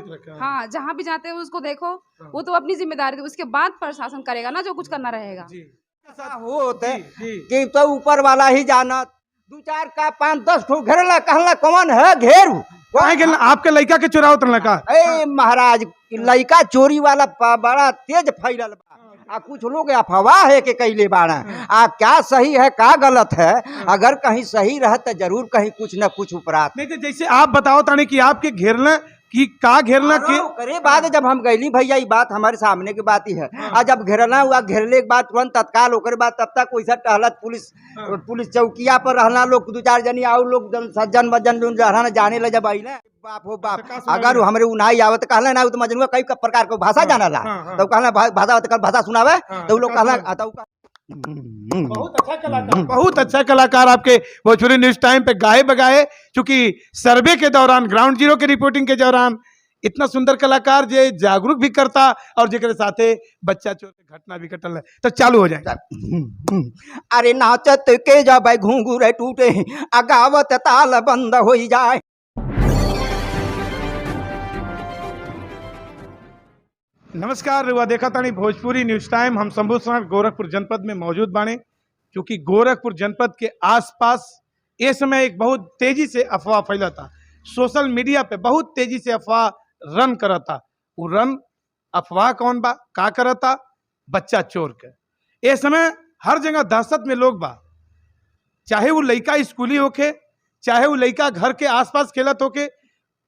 सुरक्षित रखें। हाँ, जहाँ भी जाते हैं उसको देखो, वो तो अपनी जिम्मेदारी थी, उसके बाद प्रशासन करेगा ना जो कुछ करना रहेगा। होते कि तो ऊपर वाला ही जाना, 2 4 का 5 10 ठो घेरला, कहला कौन है घेरू आपके लड़का के चुराव तन लगा। ए महाराज, लड़का चोरी वाला बड़ा तेज फैलल बा। आ कुछ लोग अफवाह है कि कैले बाड़ा, आ क्या सही है क्या गलत है। अगर कहीं सही रह तो जरूर कहीं कुछ न कुछ उपराध। नहीं तो जैसे आप बताओ ताने कि आपके घेरना कि का घेरना के करे बाद जब हम गईली भैया, ये बात हमारे सामने की बात ही है। और जब घेरना हुआ, घेरले के बाद तुरंत तत्काल ओकर बाद तब तक वैसा टहलत पुलिस चौकिया पर रहना लोग 2 4 जनी और लोग सज्जन बज्जन रहना जाने लगे। जब आई बाप हो बाप, अगर वो हमरे उनाई आवत कहला ना, तो मजनुआ कई प्रकार के भाषा जाना ला, तो कहला भाषा सुनावे, तो लोग कहला बहुत अच्छा कलाकार आपके भोजपुरी न्यूज टाइम पे गाए बगाए। चूंकि सर्वे के दौरान, ग्राउंड जीरो के रिपोर्टिंग के दौरान इतना सुंदर कलाकार जे जागरूक भी करता और जेकरे साथे बच्चा चोर के घटना भी घटल है। तो चालू हो जाए। अरे नाचत के जब घुंघरू टूटे, अगावत ताल बंद हो जाए। नमस्कार, रुआ देखा तानी भोजपुरी न्यूज टाइम। हम शंभू समाज गोरखपुर जनपद में मौजूद बाने। क्योंकि गोरखपुर जनपद के आसपास ये समय एक बहुत तेजी से अफवाह फैला था। सोशल मीडिया पे बहुत तेजी से अफवाह रन करा था। वो रन अफवाह कौन बा, का करता? बच्चा चोर के। ये समय हर जगह दहशत में लोग बा, चाहे वो लड़का स्कूली होके, चाहे वो लड़का घर के आसपास खेलत होके।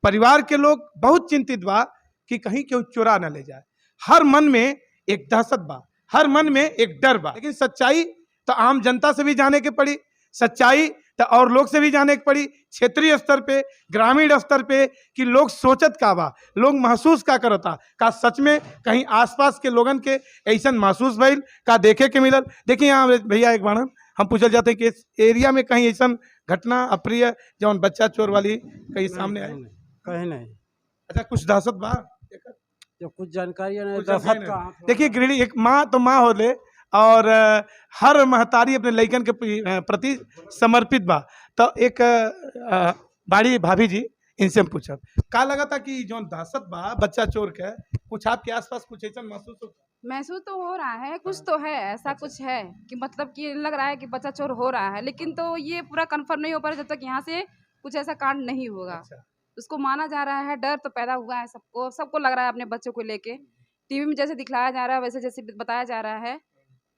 परिवार के लोग बहुत चिंतित बा कि कहीं केहू चोरा न ले जाए। हर मन में एक दहशत बा, हर मन में एक डर बा। लेकिन सच्चाई तो आम जनता से भी जाने के पड़ी, सच्चाई तो और लोग से भी जाने की पड़ी, क्षेत्रीय स्तर पे, ग्रामीण स्तर पे, कि लोग सोचत का बा, लोग महसूस का करता, का सच में कहीं आसपास के लोगन के ऐसा महसूस भइल, का देखे के मिलल। देखिए यहाँ भैया एक बार हम पूछल जाते हैं कि इस एरिया में कहीं ऐसा घटना अप्रिय जौन बच्चा चोर वाली कहीं सामने आए? कहीं नहीं। अच्छा, कुछ दहशत बा? जो कुछ जानकारी नहीं, कुछ दहशत जानकारी का। नहीं। देखिए गृहिणी, एक माँ तो माँ होले और हर महतारी अपने लइकन के प्रति समर्पित बा। तो एक बाड़ी भाभी जी, इनसे हम पूछब का लगा था कि जो दहशत बा बच्चा चोर के, कुछ आपके आसपास कुछ ऐसा महसूस होता? महसूस तो हो रहा है, कुछ तो है ऐसा। अच्छा। कुछ है कि मतलब कि लग रहा है कि बच्चा चोर हो रहा है, लेकिन तो ये पूरा कंफर्म नहीं हो पा रहा जब तक यहाँ से कुछ ऐसा कांड नहीं होगा। अच्छा। उसको माना जा रहा है, डर तो पैदा हुआ है, सबको लग रहा है अपने बच्चों को लेके। टीवी में जैसे दिखलाया जा रहा है, वैसे जैसे बताया जा रहा है,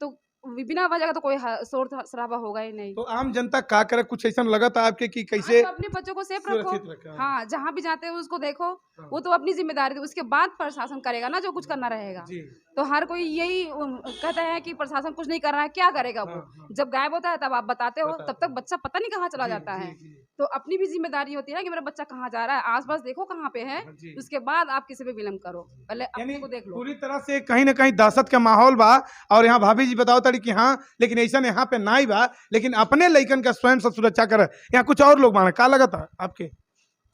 तो बिना वजह का तो कोई शोर शराबा होगा ही नहीं। तो आम जनता का करे? कुछ ऐसा लगा था आपके कि कैसे तो अपने बच्चों को सेफ सुरक्षित रखो। रखें? हाँ, जहाँ भी जाते हैं उसको देखो, वो तो अपनी जिम्मेदारी थी, उसके बाद प्रशासन करेगा ना जो कुछ करना रहेगा। जी। तो हर कोई यही कहता है कि प्रशासन कुछ नहीं कर रहा है, क्या करेगा वो? जब गायब होता है तब आप बताते हो, तब तक बच्चा पता नहीं कहाँ चला जाता है। तो अपनी भी जिम्मेदारी होती है ना कि मेरा बच्चा कहाँ जा रहा है, आसपास देखो कहाँ पे है, उसके बाद आप किसी पे विलम्ब करो, पहले अपने को देख लो। पूरी तरह से कहीं ना कहीं दहशत का माहौल बा। और यहाँ भाभी जी बताओ तारी कि हाँ, लेकिन ऐसा यहाँ पे ना ही बा, लेकिन अपने लइकन का स्वयं से सुरक्षा करे। यहाँ कुछ और लोग माने, का लगा था आपके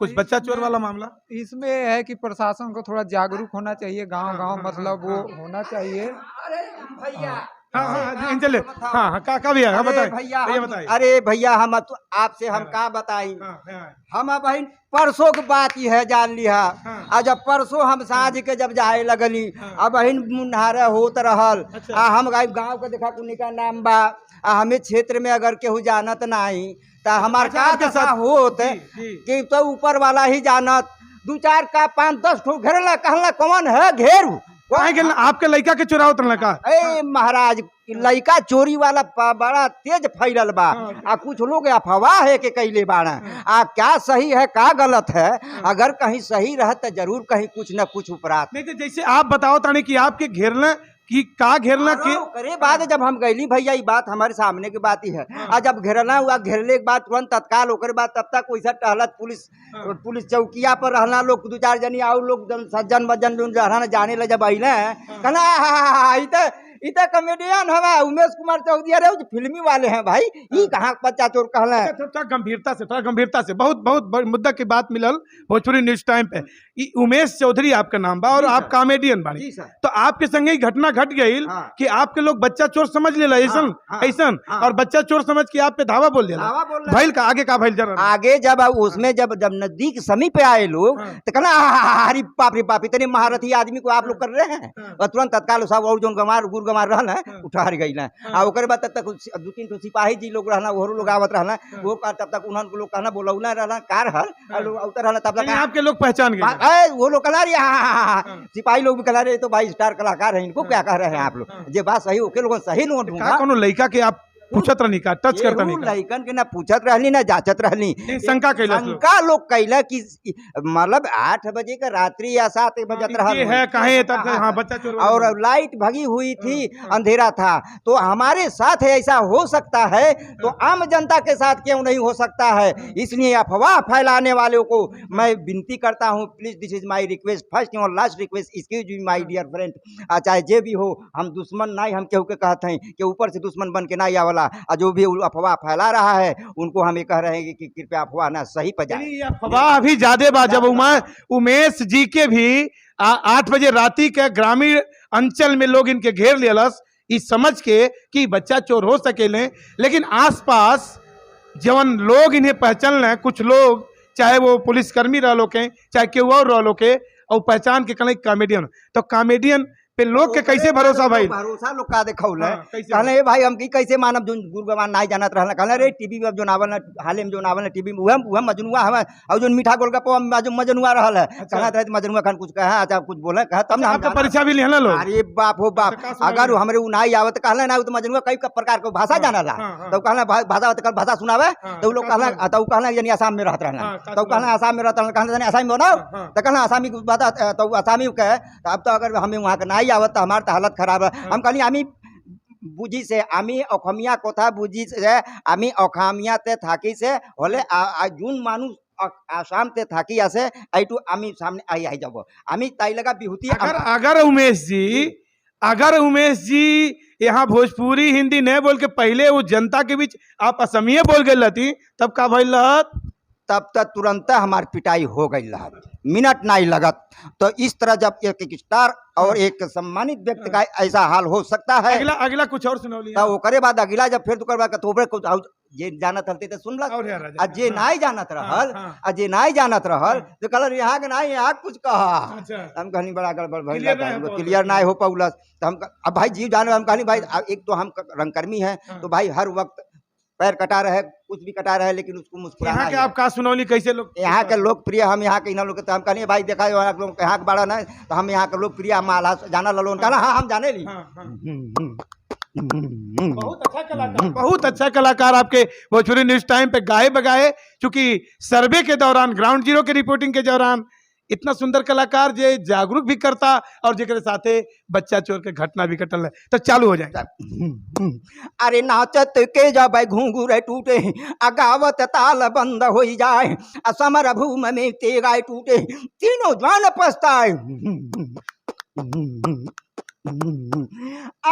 कुछ बच्चा चोर वाला मामला? इसमें है कि प्रशासन को थोड़ा जागरूक होना चाहिए, गांव मतलब वो होना चाहिए। अरे भैया, हाँ चले, हाँ का भी है, हाँ बताइए भैया, बताइए। अरे भैया, हम आपसे हम का बताई। हम बहन परसों की बात ही है, जान लिहा। आ जब परसों हम साँझ के जब जाए लगली, अब बहन मुन्हारा होत रहल। आ हम गाँव के देखा कुनी का नाम बा, हमें क्षेत्र में अगर केहू जानत नहीं तो हमार का दशा होत कि तो ऊपर वाला ही जानत। 2 4 का 5 10 ठो घेरला, कहला कौन है घेरू आपके लड़का के चुराव तन लगा। ए महाराज, लड़का चोरी वाला बड़ा तेज फैलल बा। आ कुछ लोग अफवाह है कि कैले बाड़ा, आ क्या सही है क्या गलत है। अगर कहीं सही रह तो जरूर कहीं कुछ न कुछ उपराध। नहीं तो जैसे आप बताओ ताने कि आपके घेरना कि का घेरना के करे बाद जब हम गईली भैया, ये बात हमारे सामने की बात ही है। और जब घेरना हुआ, घेरले के बाद तुरंत तत्काल ओकर बाद तब तक वैसा टहलत पुलिस चौकिया पर रहना लोग 2 4 जनी और लोग सज्जन बज्जन रहना जाने लगे। जब अइले कहना इतना कॉमेडियन हवा उमेश कुमार चौधरी, अरे फिल्मी वाले हैं भाई, ये कहाँ बच्चा चोर कहला है। थोड़ा गंभीरता से बहुत बहुत मुद्दा की बात मिलल भोजपुरी न्यूज टाइम पे। ई उमेश चौधरी आपका नाम बा और जी आप सर। कॉमेडियन बानी। जी सर। तो आपके संगे ही घटना घट गई हाँ। कि आपके लोग बच्चा चोर समझ लेला ऐसन हाँ, ऐसन हाँ। और बच्चा चोर समझ के आप पे धावा बोल देला। धावा बोल रहे भइल का आगे का भइल जरा आगे जब उसमें जब जब नजदीक समीप पे आए लोग हाँ। तो कहना अरे बाप रे बाप इतने महारथी आदमी को आप लोग कर रहे हैं हाँ। और तुरंत तत्काल सब और जो गमार गुर गमार रहना हाँ। उठा गई ना हाँ। आ ओकर बाद तब तक 2-3 ठो सिपाही जी लोग रहना वो लोग आवत रहना वो का तब तक उन्होंने लोग कहना बोलौना रहना कार हल और लोग उतर रहना तब यानी तक आपके लोग पहचान गए। वो लोग कला रही हाँ। सिपाही लोग भी कला रहे तो भाई स्टार कलाकार है इनको क्या कह रहे हैं आप हाँ। लोग जे बात सही ओके लोगों सही लोग का ढूंढा कोनो लड़का के आप पूछत रहनी का टच करता नहीं का लइकन के ना पूछत रहनी ना जांचत रहनी ये शंका कैलस लोग। शंका लोग कैला कि मतलब 8 बजे का रात्रि या 7 बजे ये है कहे ये तरफ से हाँ बच्चा चोर और लाइट भगी हुई थी हाँ। अंधेरा था तो हमारे साथ ऐसा हो सकता है तो आम जनता के साथ क्यों नहीं हो सकता है इसलिए अफवाह फैलाने वालों को मैं विनती करता हूँ please this is my request first और लास्ट रिक्वेस्ट एक्सक्यूज मी माय डियर फ्रेंड चाहे जे भी हो हम दुश्मन नहीं हम केहू के कहते हैं कि ऊपर से दुश्मन बन के नहीं आवला और जो भी अफवाह फैला रहा है उनको हम ये कह रहे हैं कि कृपया अफवाह ना सही पर जाए। यानी अफवाह अभी ज्यादा बा जब उमेश जी के भी 8 बजे राती के ग्रामीण अंचल में लोग इनके घेर लेलस इस समझ के कि बच्चा चोर हो सकेले लेकिन आसपास जवन लोग इन्हें पहचान लें कुछ लोग चाहे वो पुलिसकर्मी रह के चाहे केहू और रह के और पहचान के कहीं कॉमेडियन तो कॉमेडियन पे लोग के कैसे भरोसा भाई भरोसा लोग का देखौल है हाँ, कैसे कहले ए भाई हम की कैसे मानब जो गुरगवान नहीं जानत रहला कहले रे टीवी में जो नावल हाले में जो नावल टीवी में उह मजनुआ हमें और जो मीठा गोलगप्पा जो मजनुआ रहल है कहला रहे मजनुआ खान कुछ कहा अच्छा कुछ बोले कहा तब ना हम आपका जाना। परीक्षा भी लिहला लोग अरे बाप हो बाप तो का सुनावे? अगर हमरे उ नहीं आवत कहले ना तो मजनुआ कई प्रकार के भाषा जानला हाँ, हाँ। तो कहला भाषा कल भाषा सुनावे हाँ, तो उ लोग का कहला सुनावे? तो कहला यानी आसाम में रहत रहना हाँ, का तो कहला आसाम में रहत रहना कहला जाने आसामी बनाओ हाँ। तो कहला आसामी की बात तो आसामी के अब तो अगर हमें वहां के नहीं आवत तो हमार तो हालत खराब है हम कहली আমি বুঝি সে আমি অসমীয়া কথা বুঝি সে আমি অসমীয়াতে থাকি সে হলে যোন মানুষ আসামতে থাকি আছে এইটু আমি সামনে আই যাব আমি তাই লগা বিহুতি अगर उमेश जी यहाँ भोजपुरी हिंदी नहीं बोल के पहले वो जनता के बीच आप असमिया बोल गए रहती तब का भइल रहत तब तक तुरंत हमार पिटाई हो गई रहत मिनट नहीं लगत तो इस तरह जब एक स्टार और एक सम्मानित व्यक्ति का ऐसा हाल हो सकता है अगला कुछ और सुनौली तो ओकरे बाद अगला जब फिर दुकर बाद तोबरे कुछ जे जानत हलते तो सुन लग और यार राजा, आ जे नहीं जानत रहल हाँ। आ जे नहीं जानत रहल तो कहल यहाँ के नहीं यहाँ कुछ कहा अच्छा। हम कहनी बड़ा गड़बड़ भइल Clear नहीं हो पौलस। क्लियर नहीं हो पौलस तो हम अब भाई जीव जाने हम कहनी भाई एक तो हम रंगकर्मी हैं हाँ। तो भाई हर वक्त पैर कटा रहे कुछ भी कटा रहे लेकिन उसको मुस्कुराना यहाँ के है। आप का सुनौली कैसे लोग यहाँ के लोकप्रिय हम यहाँ के इन लोग तो हम कहनी भाई देखा यहाँ के लोग यहाँ के बड़ा नहीं तो हम यहाँ के लोकप्रिय हम आला जाना ललो कहना हाँ हम जाने ली हाँ, हाँ। बहुत अच्छा कलाकार आपके भोजपुरी न्यूज टाइम पे गाए बगाए क्योंकि सर्वे के दौरान ग्राउंड जीरो के रिपोर्टिंग के दौरान इतना सुंदर कलाकार जे जागरूक भी करता और जेकरे साथे बच्चा चोर के घटना भी कटल है तो चालू हो जाए अरे नाचत के जब घूंघूर टूटे अगावत ताल बंद हो जाए असमर भूम में तेगाय टूटे तीनों जान पछताए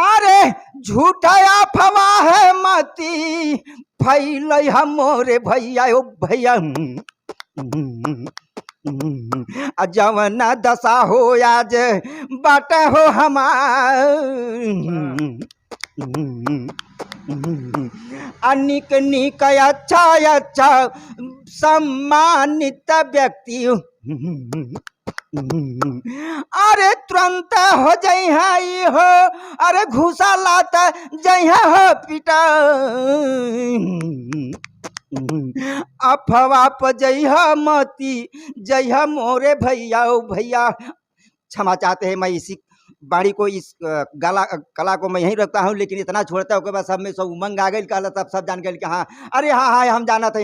अरे झूठा अफवाह है मती फैल मोरे भैया ओ भैया जवन दशा हो आज बाट हो हमार अनिक निक अच्छा अच्छा सम्मानित व्यक्ति अरे तुरंत हो जई हो अरे घुसा लाता जई हो पिटा अफवा पर जइहा मती जइहा मोरे भैया ओ भैया क्षमा चाहते हैं मैं इसी बाड़ी को इस कला को मैं यहीं रखता हूँ लेकिन इतना छोड़ता है उसके बाद सब में सब उमंग आ गई कहला तब सब जान गए कि हाँ अरे हाँ हाँ हम जानत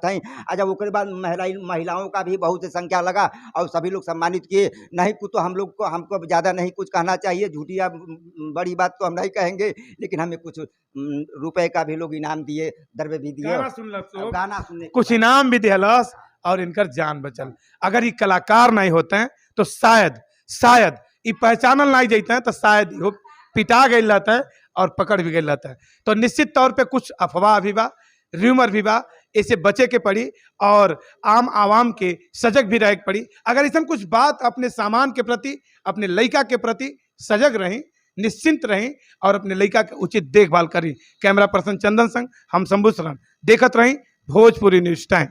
हैं अच्छा उसके बाद महिलाओं का भी बहुत संख्या लगा और सभी लोग सम्मानित किए नहीं कुछ तो हम लोग को हमको ज़्यादा नहीं कुछ कहना चाहिए झूठी या बड़ी बात तो हम नहीं कहेंगे लेकिन हमें कुछ रुपए का भी लोग इनाम दिए दरवे भी दिए गाना सुनने कुछ इनाम भी दिलस और इनकर जान बचल अगर ये कलाकार नहीं होते हैं तो शायद ये पहचानल नहीं जाते हैं तो शायद ये पिटा गए रहते हैं और पकड़ भी गए रहते हैं तो निश्चित तौर पे कुछ अफवाह भी बा र्यूमर भी बा ऐसे बचे के पड़ी और आम आवाम के सजग भी रहे के पड़ी। अगर ऐसा कुछ बात अपने सामान के प्रति, अपने लड़का के प्रति सजग रहें, निश्चिंत रहें और अपने लड़का के उचित देखभाल करें। कैमरा पर्सन चंदन संग हम शंभू शरण, देखत रहें भोजपुरी न्यूज टाइम।